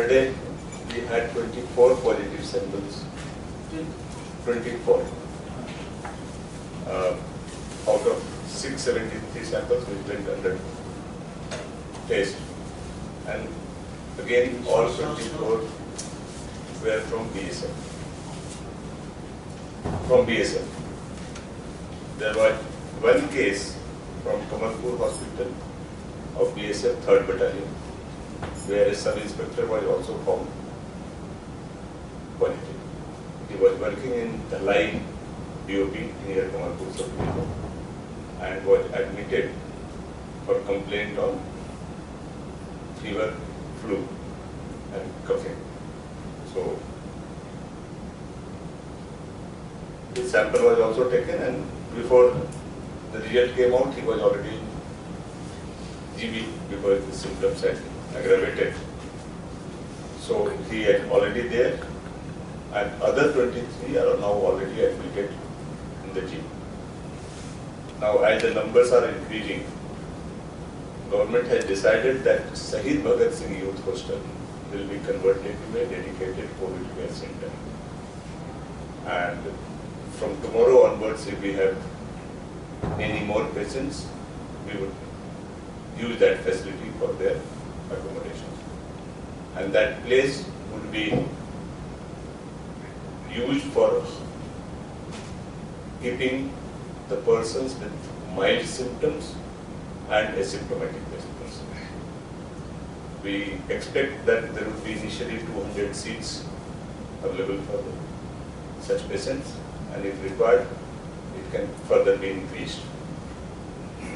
yesterday we had 24 positive samples. 24. Out of 673 samples which went under test. And again, all 24 were from BSF. From BSF. There was one case from Kamalpur Hospital of BSF 3rd Battalion, where a sub-inspector was also found positive. He was working in Dhalai BOP near Kamalpur sub-division and was admitted for complaint on fever, flu and coughing. So his sample was also taken, and before the result came out, he was already in GB because the symptoms had aggravated. So he had already there, and other 23 are now already admitted in the GB. Now, as the numbers are increasing, government has decided that Shahid Bhagat Singh Youth Hostel will be converted to a dedicated COVID care center. And from tomorrow onwards, if we have any more patients, we would use that facility for their accommodation. And that place would be used for keeping the persons with mild symptoms and asymptomatic persons. We expect that there would be initially 200 seats available for such patients, and if required, it can further be increased.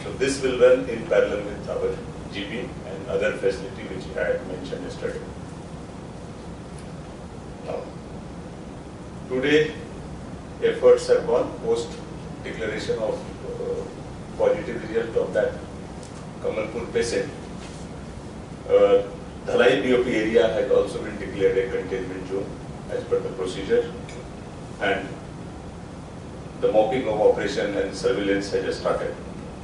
So this will run in parallel with our GB and other facility which I had mentioned yesterday. Now, today efforts have gone post declaration of positive result of that Kamalpur patient. Dhalai BOP area has also been declared a containment zone as per the procedure, and the mopping of operation and surveillance has just started.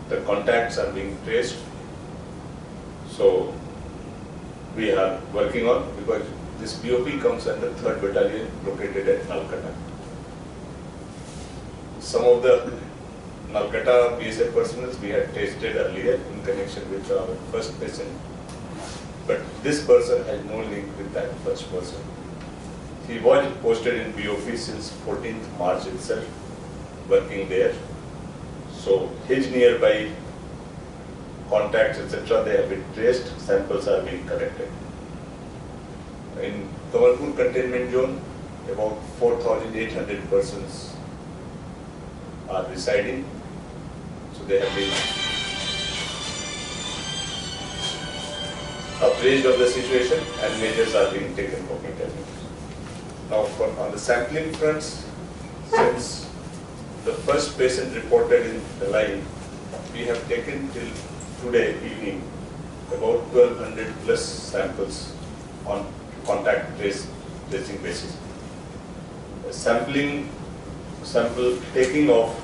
The contacts are being traced. So we are working on, because this BOP comes under 3rd Battalion located at Nalkata. Some of the Nalkata BSF personnel we had tested earlier in connection with our first patient, but this person has no link with that first person. He was posted in BOP since 14th March itself, working there. So his nearby contacts, etc., they have been traced, samples are being collected. In Kamalpur containment zone, about 4,800 persons are residing. So they have been appraised of the situation and measures are being taken for containment. Now, on the sampling fronts, since the first patient reported in the line, we have taken till today evening about 1,200 plus samples on contact tracing basis. Sample taking of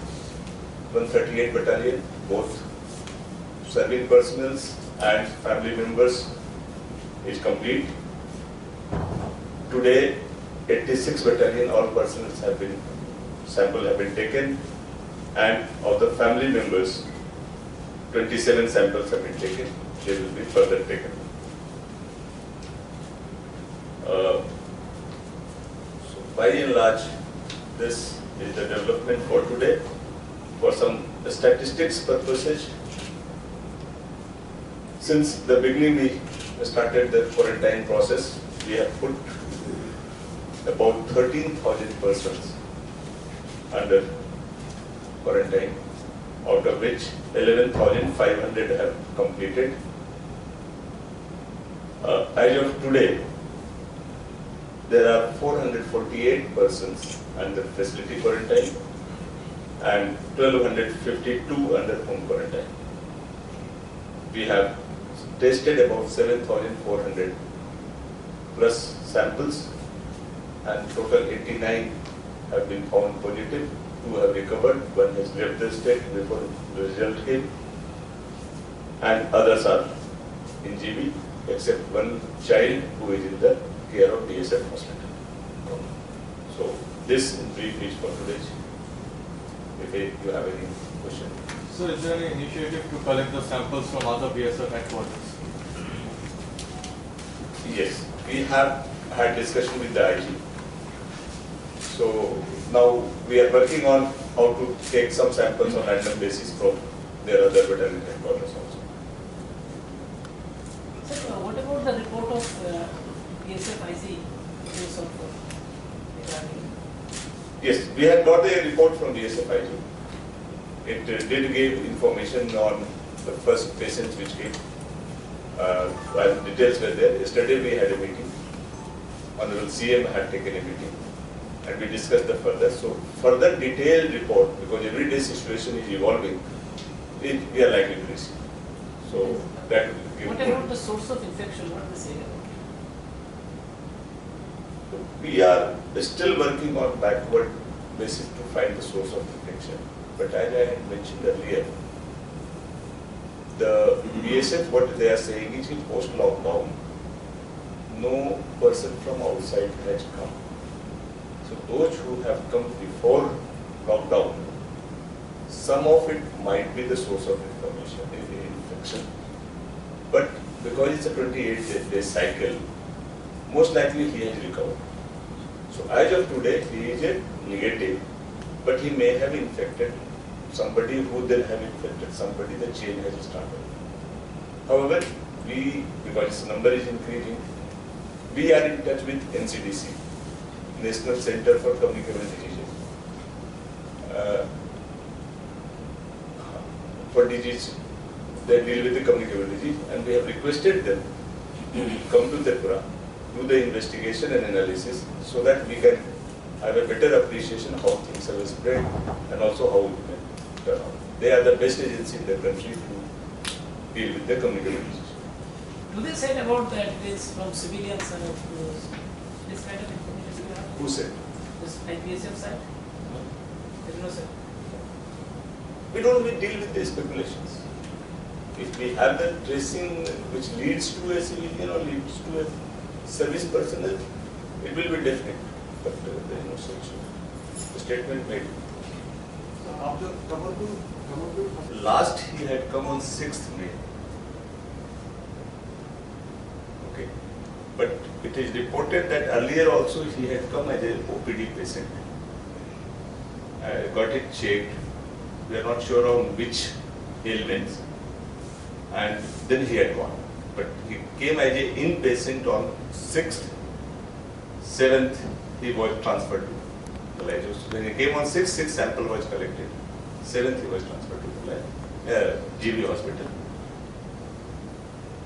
138 battalion, both serving personnel and family members, is complete. Today, 86 battalion, all personnel sample have been taken, and of the family members, 27 samples have been taken. They will be further taken. So by and large, this is the development for today. For some statistics purposes, since the beginning we started the quarantine process, we have put about 13,000 persons under quarantine, out of which 11,500 have completed. As of today, there are 448 persons under facility quarantine and 1,252 under home quarantine. We have tested about 7,400 plus samples, and total 89 have been found positive, 2 have recovered, 1 has left the state before the result came, and others are in GB except one child who is in the care of BSF hospital. So this in brief is for today. If you have any question. So is there any initiative to collect the samples from other BSF headquarters? Yes, we have had discussion with the IG. So now we are working on how to take some samples on random basis from their other veterinary headquarters also. Sir, what about the report of BSF IC case of regarding? Yes, we had got a report from the SFIG. It did give information on the first patients which came. While details were there. Yesterday we had a meeting. Honorable CM had taken a meeting and we discussed the further. So further detailed report, because every day situation is evolving, we are likely to receive. So that will give. What about the source of infection? What are they saying about it? We are still working on backward basis to find the source of infection. But as I had mentioned earlier, the BSF, what they are saying is in post-lockdown, no person from outside has come. So those who have come before lockdown, some of it might be the source of infection. But because it's a 28-day cycle, most likely he has recovered. So as of today, he is a negative, but he may have infected somebody who then have infected somebody, the chain has started. However, because its number is increasing, we are in touch with NCDC, National Center for Communicable Diseases. For disease, they deal with the communicable disease, and we have requested them to come to Tripura, do the investigation and analysis, so that we can have a better appreciation how things have spread and also how it may turn out. They are the best agency in the country to deal with the communicable disease. Do they say about that it is from civilians and this kind of information you have? Who said? This IPSF side? There is no sir. We don't deal with the speculations. If we have the tracing which leads to a civilian or leads to a service personnel, it will be definite. But there is no such statement made. Last he had come on 6th May. Okay. But it is reported that earlier also he had come as an OPD patient. Got it checked. We are not sure on which ailments. And then he had gone. But he came as an inpatient on 6th, 7th he was transferred to the Lajos. When he came on 6th, 6 sample was collected. 7th he was transferred to the GB hospital.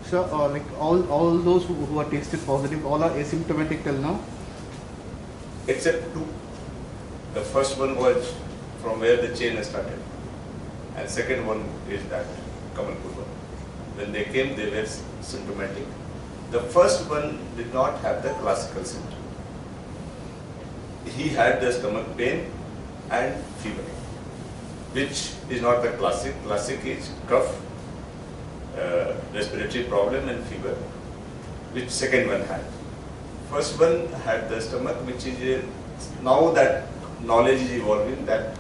So, like all those who are tested positive, all are asymptomatic till now? Except 2. The first one was from where the chain started. And second one is that Kamalpur one. When they came, they were symptomatic. The first one did not have the classical symptom. He had the stomach pain and fever, which is not the classic. Classic is cough, respiratory problem and fever, which second one had. First one had the stomach, which is now that knowledge is evolving that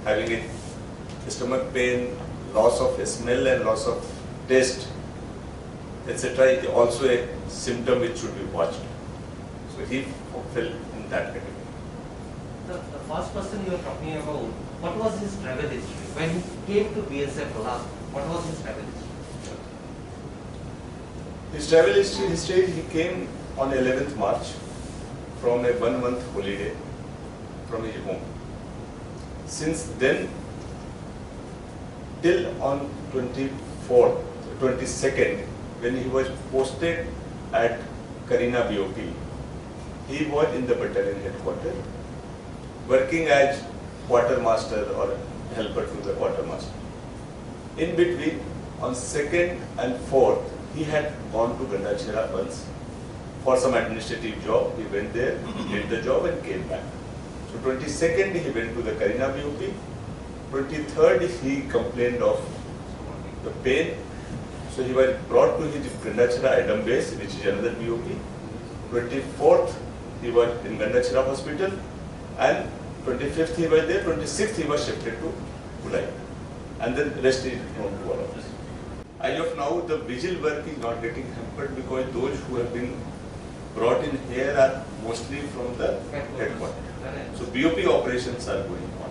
having a stomach pain, loss of smell and loss of taste, etc. is also a symptom which should be watched. So he fell in that category. The first person you are talking about, what was his travel history? When he came to BSF last, what was his travel history? His travel history, he came on 11th March from a 1-month holiday from his home. Since then, till on 24th, 22nd, when he was posted at Karina BOP, he was in the battalion headquarters, working as quartermaster or helper to the quartermaster. In between, on 2nd and 4th, he had gone to Gandachira once for some administrative job. He went there, did the job and came back. So 22nd, he went to the Karina BOP. 23rd, he complained of the pain So he was brought to his Gandachara Adam base, which is another BOP. 24th he was in Gandachara hospital, and 25th he was there, 26th he was shifted to Kulai. And then the rest is known to all of us. As of now, the vigil work is not getting hampered because those who have been brought in here are mostly from the headquarters. So BOP operations are going on.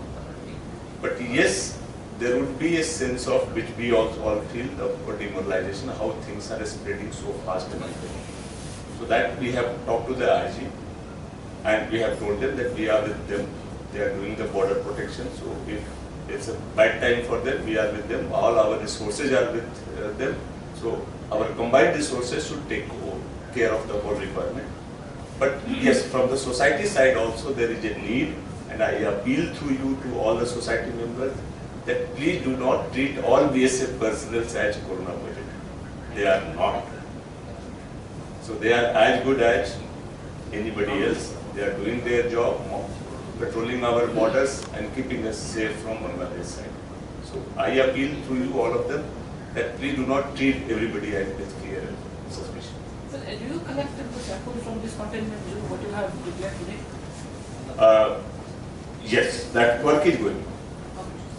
But yes, there would be a sense of which we also all feel of demoralization, how things are spreading so fast in India. So that we have talked to the IG and we have told them that we are with them. They are doing the border protection. So if it's a bad time for them, we are with them. All our resources are with them. So our combined resources should take care of the whole requirement. But yes, from the society side also there is a need, and I appeal through you to all the society members that please do not treat all BSF personnel as corona positive. They are not. So they are as good as anybody else. They are doing their job, patrolling our borders and keeping us safe from Bangladesh side. So I appeal through you, all of them, that please do not treat everybody as with fear and suspicion. So, do you collect the sample from this containment zone, what you have declared today? Yes, that work is going on.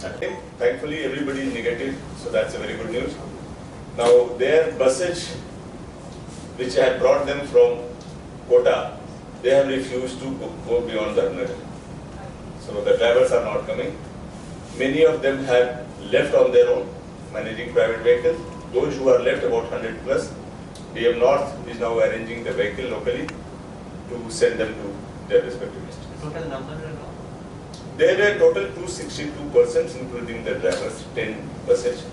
Okay. Thankfully, everybody is negative, so that's a very good news. Now, their buses, which I had brought them from Kota, they have refused to go beyond Dharnagar. So the drivers are not coming. Many of them have left on their own, managing private vehicles. Those who are left, about 100 plus, DM North is now arranging the vehicle locally to send them to their respective districts. Total number? There were total 262 persons, including the drivers, 10 buses.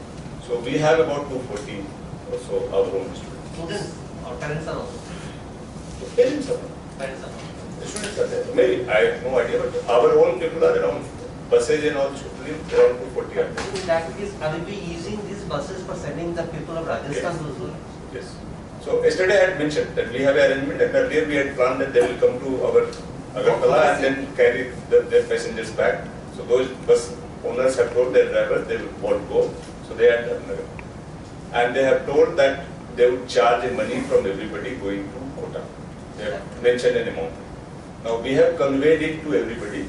So we have about 240 or so our own students. Students or parents are also? Parents are there. Parents are also. The students are there. Maybe, I have no idea, but our own people are around, buses and all should live around 240 are there. In that case, are we using these buses for sending the people of Rajasthan Yes. also? Yes. So yesterday I had mentioned that we have an arrangement, and earlier we had planned that they will come to our Agartala and then carry their passengers back. So those bus owners have told their drivers they won't go. So they are Dharnagar. And they have told that they would charge a money from everybody going to Kota. They have mentioned an amount. Now we have conveyed it to everybody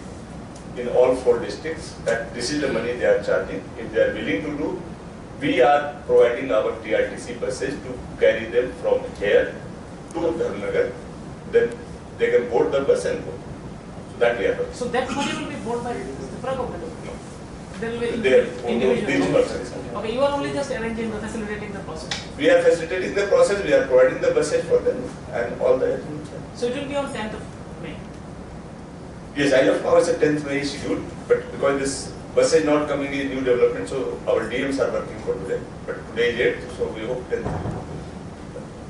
in all 4 districts that this is the money they are charging. If they are willing to do, we are providing our TRTC buses to carry them from here to Dharnagar. Then they can board the bus and go. So that we are doing. So that money will be borne by the government? No. There will be They are individual. these buses. Okay, you are only just arranging, facilitating the process. We are facilitating the process, we are providing the buses for them and all the arrangements. So it will be on 10th of May. Yes, I of now it's a 10th May schedule, but because this bus is not coming in new development, so our DMs are working for today. But today is 8th, so we hope 10th.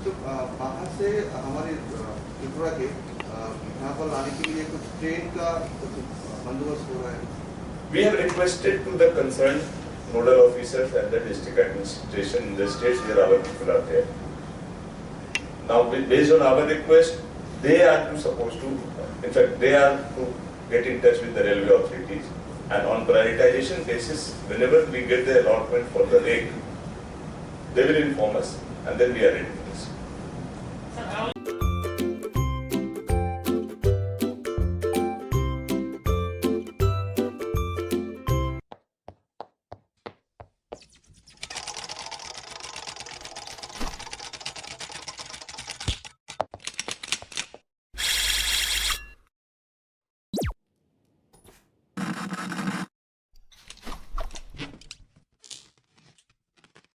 तो बाहर से हमारे त्रिपुरा के यहाँ पर लाने के लिए कुछ ट्रेन का बंदोबस्त हो रहा है. We have requested to the concerned nodal officers and the district administration in the states where our people are there. Now, based on our request, they are supposed to, in fact, they are to get in touch with the railway authorities, and on prioritization basis, whenever we get the allotment for the rake, they will inform us, and then we are ready for this. Sir,